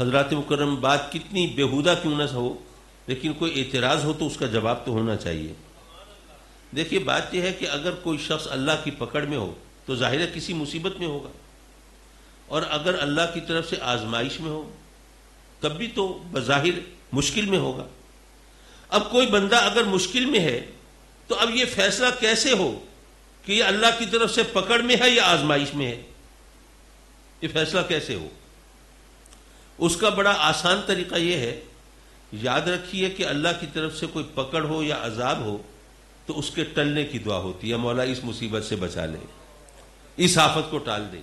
حضرات مکرم، بات کتنی بیہودہ کیوں نہ ہو، لیکن کوئی اعتراض ہو تو اس کا جواب تو ہونا چاہیے۔ دیکھیے، بات یہ ہے کہ اگر کوئی شخص اللہ کی پکڑ میں ہو تو ظاہر ہے کسی مصیبت میں ہوگا، اور اگر اللہ کی طرف سے آزمائش میں ہو تب بھی تو بظاہر مشکل میں ہوگا۔ اب کوئی بندہ اگر مشکل میں ہے تو اب یہ فیصلہ کیسے ہو کہ یہ اللہ کی طرف سے پکڑ میں ہے یا آزمائش میں ہے؟ یہ فیصلہ کیسے ہو؟ اس کا بڑا آسان طریقہ یہ ہے، یاد رکھیے کہ اللہ کی طرف سے کوئی پکڑ ہو یا عذاب ہو تو اس کے ٹلنے کی دعا ہوتی ہے، مولا اس مصیبت سے بچا لے، اس آفت کو ٹال دے،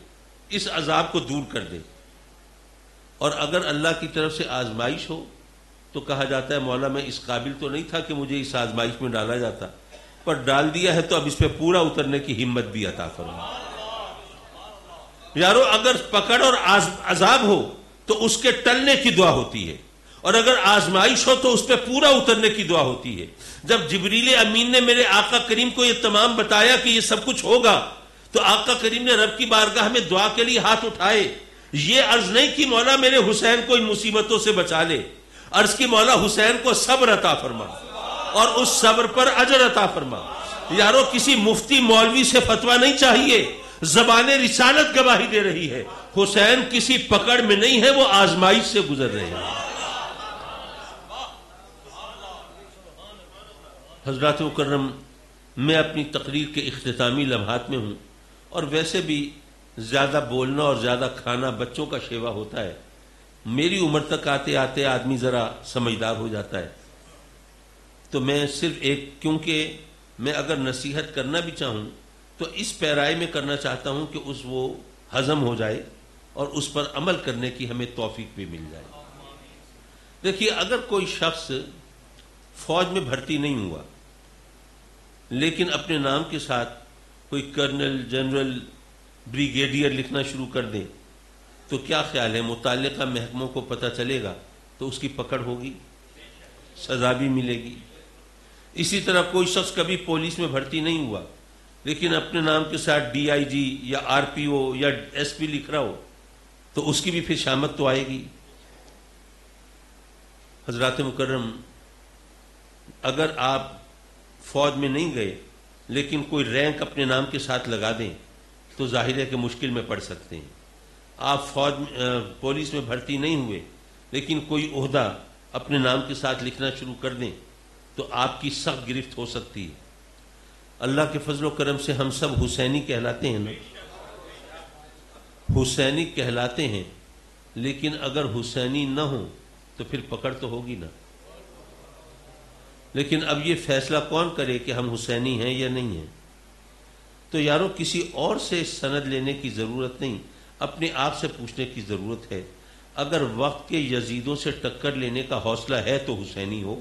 اس عذاب کو دور کر دے۔ اور اگر اللہ کی طرف سے آزمائش ہو تو کہا جاتا ہے مولا میں اس قابل تو نہیں تھا کہ مجھے اس آزمائش میں ڈالا جاتا، پر ڈال دیا ہے تو اب اس پہ پورا اترنے کی ہمت بھی عطا فرما۔ یارو، اگر پکڑ اور عذاب ہو تو اس کے ٹلنے کی دعا ہوتی ہے، اور اگر آزمائش ہو تو اس پہ پورا اترنے کی دعا ہوتی ہے۔ جب جبریل امین نے میرے آقا کریم کو یہ تمام بتایا کہ یہ سب کچھ ہوگا تو آقا کریم نے رب کی بارگاہ میں دعا کے لیے ہاتھ اٹھائے، یہ عرض نہیں کہ مولا میرے حسین کو ان مصیبتوں سے بچا لے، عرض کی مولا حسین کو صبر عطا فرما اور اس صبر پر اجر عطا فرما۔ یارو، کسی مفتی مولوی سے فتویٰ نہیں چاہیے، زبان رسالت گواہی دے رہی ہے، حسین کسی پکڑ میں نہیں ہے، وہ آزمائش سے گزر رہے ہیں۔ حضرات مکرم، میں اپنی تقریر کے اختتامی لمحات میں ہوں، اور ویسے بھی زیادہ بولنا اور زیادہ کھانا بچوں کا شیوا ہوتا ہے۔ میری عمر تک آتے آتے آدمی ذرا سمجھدار ہو جاتا ہے، تو میں صرف کیونکہ میں اگر نصیحت کرنا بھی چاہوں تو اس پیرائے میں کرنا چاہتا ہوں کہ وہ ہضم ہو جائے اور اس پر عمل کرنے کی ہمیں توفیق بھی مل جائے۔ دیکھیے، اگر کوئی شخص فوج میں بھرتی نہیں ہوا لیکن اپنے نام کے ساتھ کوئی کرنل، جنرل، بریگیڈیئر لکھنا شروع کر دے تو کیا خیال ہے متعلقہ محکموں کو پتہ چلے گا تو اس کی پکڑ ہوگی، سزا بھی ملے گی۔ اسی طرح کوئی شخص کبھی پولیس میں بھرتی نہیں ہوا لیکن اپنے نام کے ساتھ ڈی آئی جی یا آر پی او یا ایس پی لکھ رہا ہو تو اس کی بھی پھر شامت تو آئے گی۔ حضرات مکرم، اگر آپ فوج میں نہیں گئے لیکن کوئی رینک اپنے نام کے ساتھ لگا دیں تو ظاہر ہے کہ مشکل میں پڑ سکتے ہیں۔ آپ پولیس میں بھرتی نہیں ہوئے لیکن کوئی عہدہ اپنے نام کے ساتھ لکھنا شروع کر دیں تو آپ کی سخت گرفت ہو سکتی ہے۔ اللہ کے فضل و کرم سے ہم سب حسینی کہلاتے ہیں نا، حسینی کہلاتے ہیں، لیکن اگر حسینی نہ ہو تو پھر پکڑ تو ہوگی نا۔ لیکن اب یہ فیصلہ کون کرے کہ ہم حسینی ہیں یا نہیں ہیں؟ تو یارو، کسی اور سے سند لینے کی ضرورت نہیں، اپنے آپ سے پوچھنے کی ضرورت ہے۔ اگر وقت کے یزیدوں سے ٹکر لینے کا حوصلہ ہے تو حسینی ہو،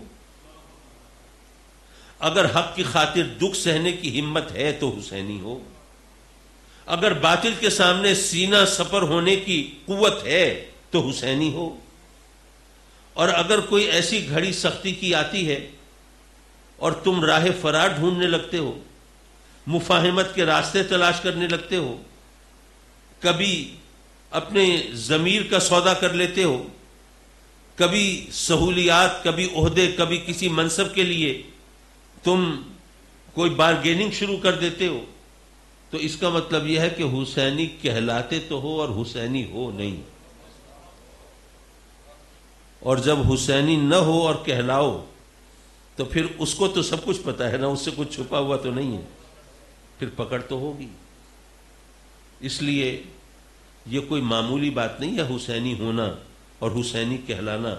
اگر حق کی خاطر دکھ سہنے کی ہمت ہے تو حسینی ہو، اگر باطل کے سامنے سینہ سپر ہونے کی قوت ہے تو حسینی ہو، اور اگر کوئی ایسی گھڑی سختی کی آتی ہے اور تم راہ فرار ڈھونڈنے لگتے ہو، مفاہمت کے راستے تلاش کرنے لگتے ہو، کبھی اپنے ضمیر کا سودا کر لیتے ہو، کبھی سہولیات، کبھی عہدے، کبھی کسی منصب کے لیے تم کوئی بارگیننگ شروع کر دیتے ہو، تو اس کا مطلب یہ ہے کہ حسینی کہلاتے تو ہو اور حسینی ہو نہیں۔ اور جب حسینی نہ ہو اور کہلاؤ تو پھر اس کو تو سب کچھ پتا ہے نا، اس سے کچھ چھپا ہوا تو نہیں ہے، پھر پکڑ تو ہوگی۔ اس لیے یہ کوئی معمولی بات نہیں ہے حسینی ہونا اور حسینی کہلانا،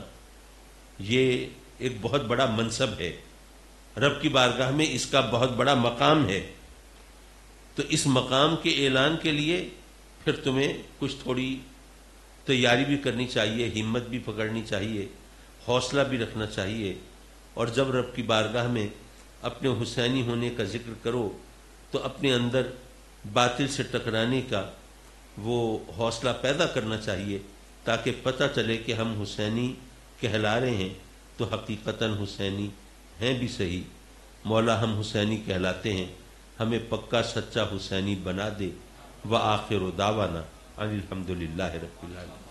یہ ایک بہت بڑا منصب ہے، رب کی بارگاہ میں اس کا بہت بڑا مقام ہے۔ تو اس مقام کے اعلان کے لیے پھر تمہیں کچھ تھوڑی تیاری بھی کرنی چاہیے، ہمت بھی پکڑنی چاہیے، حوصلہ بھی رکھنا چاہیے، اور جب رب کی بارگاہ میں اپنے حسینی ہونے کا ذکر کرو تو اپنے اندر باطل سے ٹکرانے کا وہ حوصلہ پیدا کرنا چاہیے، تاکہ پتہ چلے کہ ہم حسینی کہلا رہے ہیں تو حقیقتاً حسینی ہیں بھی صحیح۔ مولا ہم حسینی کہلاتے ہیں، ہمیں پکا سچا حسینی بنا دے۔ وآخر دعوانا ان الحمدللہ رب العالمین۔